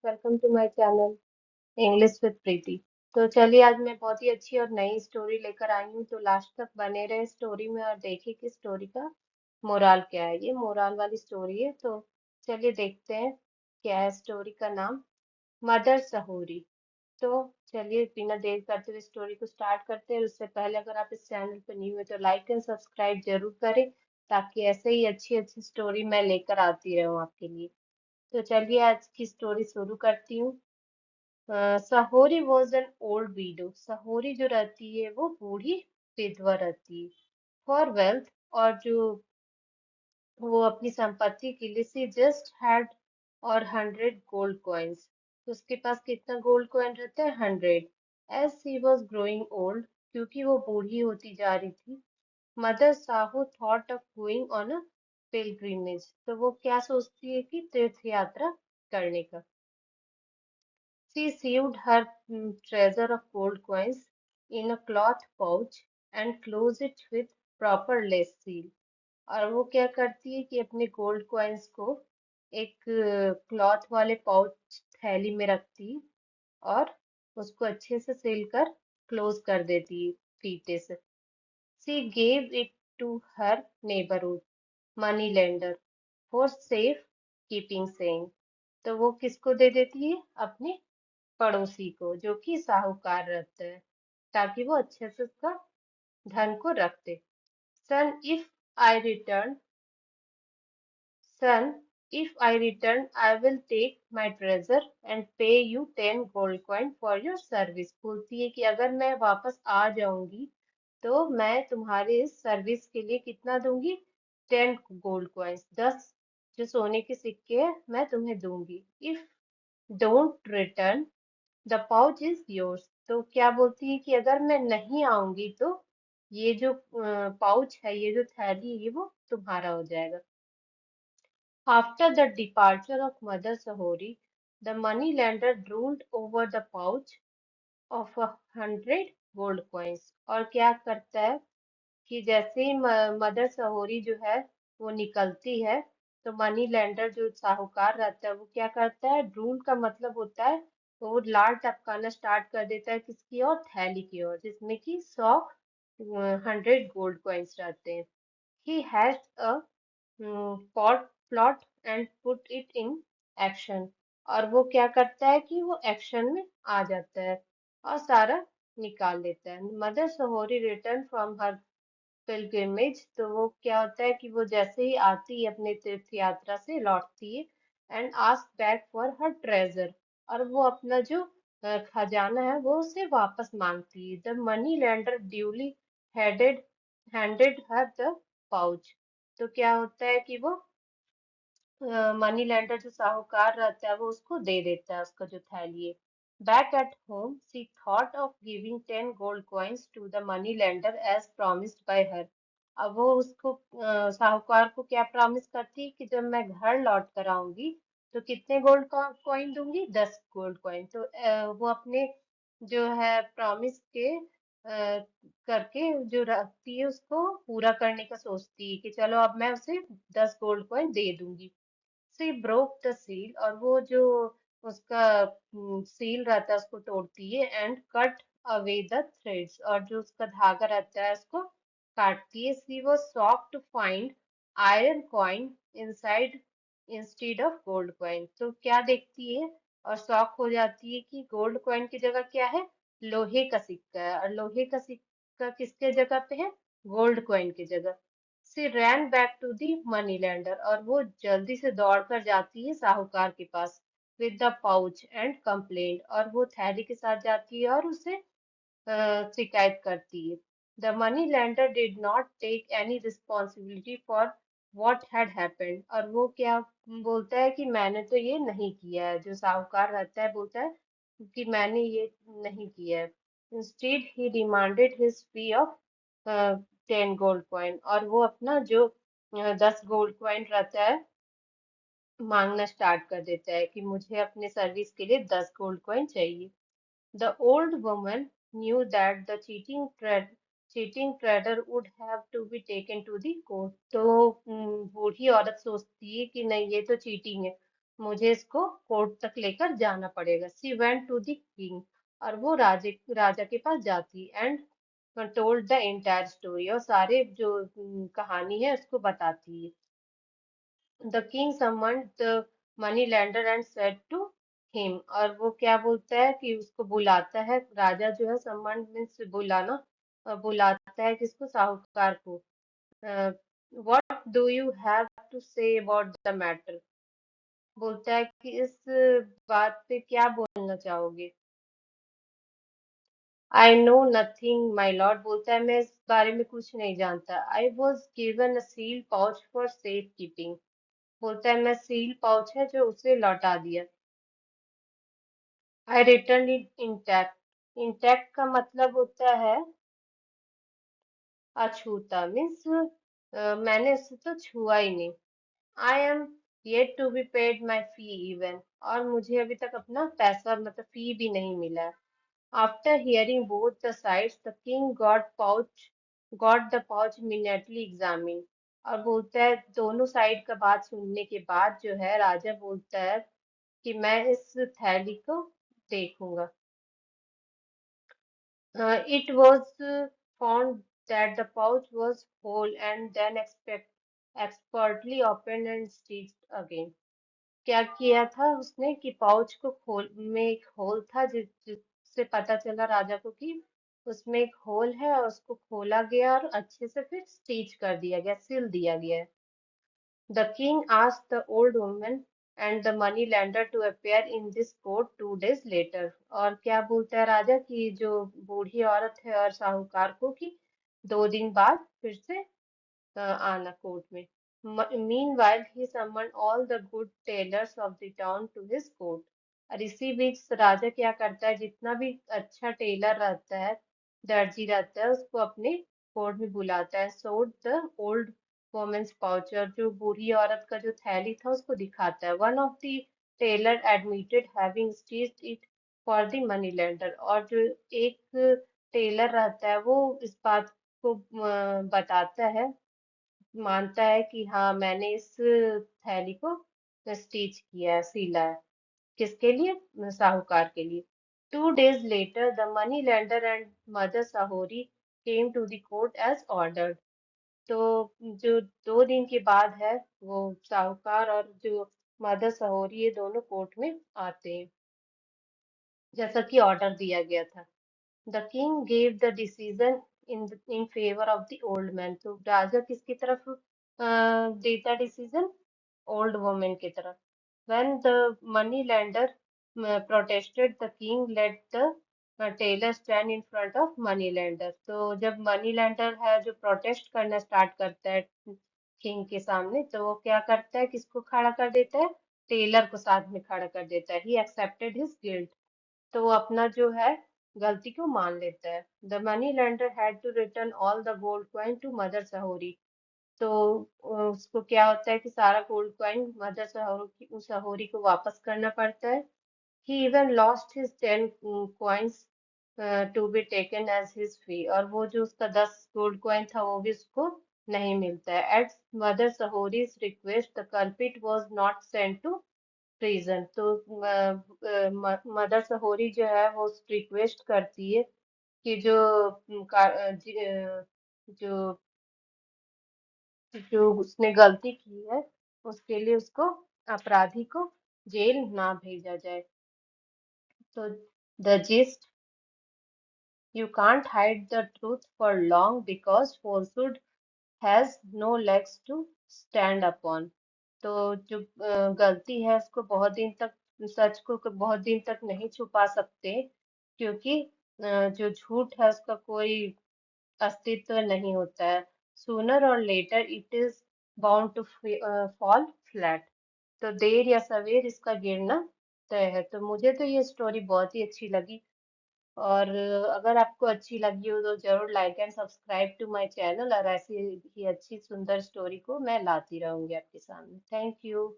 Welcome to my channel English with Preeti. तो चलिए आज मैं बहुत ही अच्छी और नई स्टोरी लेकर आई हूँ, तो लास्ट तक बने रहे स्टोरी में और देखिए कि स्टोरी का मोराल क्या है। ये मोराल वाली स्टोरी है, तो चलिए देखते हैं क्या है स्टोरी का नाम। मदर सहोरी। तो चलिए बिना देर करते हुए स्टोरी को स्टार्ट करते हैं। उससे पहले अगर आप इस चैनल पर न्यू है तो लाइक एंड सब्सक्राइब जरूर करें, ताकि ऐसे ही अच्छी अच्छी स्टोरी मैं लेकर आती रहूं आपके लिए। तो चलिए आज की स्टोरी शुरू करती हूँ। सहोरी वॉज एन ओल्ड विडो। सहोरी जो रहती है वो बूढ़ी विधवा रहती है। फॉर वेल्थ, और जो वो अपनी संपत्ति के लिए सी जस्ट हैड और 100 गोल्ड कॉइन्स। तो उसके पास कितना गोल्ड कॉइन रहता है? 100। As she was growing old, क्योंकि वो बूढ़ी होती जा रही थी, mother Sahu thought of going on a pilgrimage. तो वो क्या सोचती है कि तीर्थ यात्रा करने का। She sewed her treasure of gold coins in a cloth pouch and closed it with proper lace seal। और वो क्या करती है कि अपने गोल्ड कॉइन्स को एक क्लॉथ वाले पाउच थैली में रखती है और उसको अच्छे से सील कर क्लोज कर देती है फीते से। She gave it to her neighborhood money lender for safe keeping saying। तो वो किसको दे देती है? अपने पड़ोसी को, जो कि साहूकार रहता है, ताकि वो अच्छे से उसका धन को रख दे। Son if I return son if I return, I will take my treasure and pay you 10 gold coin for your service। बोलती है कि अगर मैं वापस आ जाऊंगी तो मैं तुम्हारे इस सर्विस के लिए कितना दूंगी? 10 गोल्ड कॉइन्स, 10 जो सोने के सिक्के हैं मैं तुम्हें दूंगी। If don't return the pouch is yours. तो क्या बोलती है कि अगर मैं नहीं आऊंगी तो ये जो पाउच है, ये जो थैली है, ये वो तुम्हारा हो जाएगा। After the departure of Mother Sahori, the money lender drooled over the pouch of 100 gold coins। और क्या करता है कि जैसे ही मदर सहोरी जो है वो निकलती है, तो मनी लेंडर जो साहूकार रहता है वो क्या करता है? ड्रूल का मतलब होता है वो लाल टपकाना स्टार्ट कर देता है किसकी ओर? थैली की ओर, जिसमें कि 100 गोल्ड कॉइन्स रहते हैं। He has a plot and put it in action. और वो क्या करता है कि वो एक्शन में आ जाता है और सारा निकाल देता है। Mother Sahori return from her pilgrimage. तो वो क्या होता है कि वो जैसे ही आती है अपने तीर्थ यात्रा से लौटती है, and ask back for her treasure. और वो अपना जो खजाना है वो उसे वापस मांगती है। The money lender duly headed handed her the pouch. तो क्या होता है कि वो मनी लेंडर जो साहूकार रहता है वो उसको दे देता है उसका जो थैली है। Back at home she thought of giving 10 gold coins to the money lender as promised by her. अब वो उसको साहूकार को क्या प्रॉमिस करती है कि जब मैं घर लौट कर आऊंगी तो कितने गोल्ड कॉइन दूंगी? 10 गोल्ड कॉइन। तो वो अपने जो है प्रॉमिस के करके जो रखती है उसको पूरा करने का सोचती है कि चलो अब मैं उसे 10 गोल्ड कॉइन दे दूंगी। सी ब्रोक द सील। और वो जो उसका सील रहता है उसको तोड़ती है, and cut away the threads. और जो उसका धागा रहता है उसको काटती है। She was shocked to find iron coin inside instead of gold coin. तो क्या देखती है और शॉक हो जाती है कि गोल्ड कॉइन की जगह क्या है? लोहे का सिक्का है। और लोहे का सिक्का किसके जगह पे है? गोल्ड कॉइन की जगह। She ran back to the money lender. और वो जल्दी से दौड़कर जाती है साहूकार के पास with the pouch and complaint. और वो थैली के साथ जाती है और उसे शिकायत करती है। The money lender did not take any responsibility for what had happened. और वो क्या बोलता है कि मैंने तो ये नहीं किया है। जो साहूकार रहता है बोलता है कि मैंने ये नहीं किया है। Instead he demanded his fee of 10 gold coin. और वो अपना जो 10 गोल्ड कॉइन रहता है मांगना स्टार्ट कर देता है कि मुझे अपने सर्विस के लिए 10 गोल्ड कॉइन चाहिए। The old woman knew that the cheating trader would have to be taken to the court। तो बूढ़ी औरत सोचती है कि नहीं, ये तो चीटिंग है, मुझे इसको कोर्ट तक लेकर जाना पड़ेगा। She went to the king, और वो राजा के पास जाती and told the entire story, और सारे जो कहानी है उसको बताती है। The king summoned the money lender and said to him, और वो क्या बोलता है कि उसको बुलाता है, राजा जो है समन मीन्स बुलाना, बुलाता है किसको, साहूकार को। What do you have to say about the matter, बोलता है कि इस बात पे क्या बोलना चाहोगे। I know nothing my lord, बोलता है मैं इस बारे में कुछ नहीं जानता। I was given a seal pouch for safe keeping, बोलता है मैं सील पाउच है जो उसे लौटा दिया। आई रिटर्न इट इंटैक्ट, इंटैक्ट का मतलब होता है अछूता, मीन्स मैंने उसे तो छुआ ही नहीं। I am yet to be paid my fee even, और मुझे अभी तक अपना पैसा मतलब फी भी नहीं मिला। After hearing both the sides the king got the pouch immediately examined, और बोलता है दोनों साइड का बात सुनने के बाद जो है राजा बोलता है कि मैं इस थैली को देखूंगा। It was found that the pouch was whole and then expertly opened and stitched again. क्या किया था उसने कि पाउच को खोल में एक होल था जिससे पता चला राजा को कि उसमें एक होल है, और उसको खोला गया और अच्छे से फिर स्टिच कर दिया गया, सिल दिया गया है। The king asked the old woman and the money lender to appear in this court 2 days later. और क्या बोलता है राजा की जो बूढ़ी औरत है और साहूकार को कि 2 दिन बाद फिर से आना कोर्ट में। Meanwhile, he summoned all the good tailors of the town to his court. और इसी बीच राजा क्या करता है, जितना भी अच्छा टेलर रहता है, दर्जी रहता है, उसको अपने कोर्ट में बुलाता है। सोड द ओल्ड वोमेन्स पाउच, और जो बूढ़ी औरत का जो थैली था उसको दिखाता है। One of the tailor admitted having stitched it for the money lender, और जो एक टेलर रहता है वो इस बात को बताता है, मानता है कि हाँ मैंने इस थैली को स्टिच किया है, सिला है। किसके लिए, साहूकार के लिए। 2 days later the money lender and mother Sahori came to the court as ordered. तो जो 2 दिन के बाद है वो साहूकार और जो मदर सहोरी ये दोनों कोर्ट में आते हैं, जैसा कि ऑर्डर दिया गया था। The king gave the decision in favour of the old man, तो राजा किसकी तरफ देता डिसीजन, ओल्ड वुमेन की तरफ। When the money lender protested the king let the tailor stand in front of money lender, तो जब मनी लेंडर है जो प्रोटेस्ट करना स्टार्ट करता है किंग के सामने, तो वो क्या करता है, किसको खड़ा कर देता है, टेलर को साथ में खड़ा कर देता है। ही एक्सेप्टेड हिज गिल्ट, तो वो अपना जो है गलती को मान लेता है। The money lender had to return all the gold coin to mother Sahori, तो उसको क्या होता है कि सारा गोल्ड कॉइन मदर सहोरी को वापस करना पड़ता है। He even lost his 10 coins to be taken as his fee, और वो जो उसका 10 गोल्ड कॉइन था वो भी उसको नहीं मिलता है। At mother Sahori's request the culprit was not sent to prison, तो मदर सहोरी जो है वो रिक्वेस्ट करती है कि जो जो जो उसने गलती की है उसके लिए उसको, अपराधी को जेल ना भेजा जाए। तो the gist, you can't hide the truth for long because falsehood has no legs to stand upon, तो जो गलती है उसको बहुत दिन तक, सच को बहुत दिन तक नहीं छुपा सकते, क्योंकि जो झूठ है उसका कोई अस्तित्व नहीं होता है। Sooner or later it is bound to fall flat, तो देर या सवेर इसका गिरना तय है। तो मुझे तो ये स्टोरी बहुत ही अच्छी लगी, और अगर आपको अच्छी लगी हो तो जरूर like and subscribe to my channel, और ऐसी ही अच्छी सुंदर स्टोरी को मैं लाती रहूंगी आपके सामने। Thank you.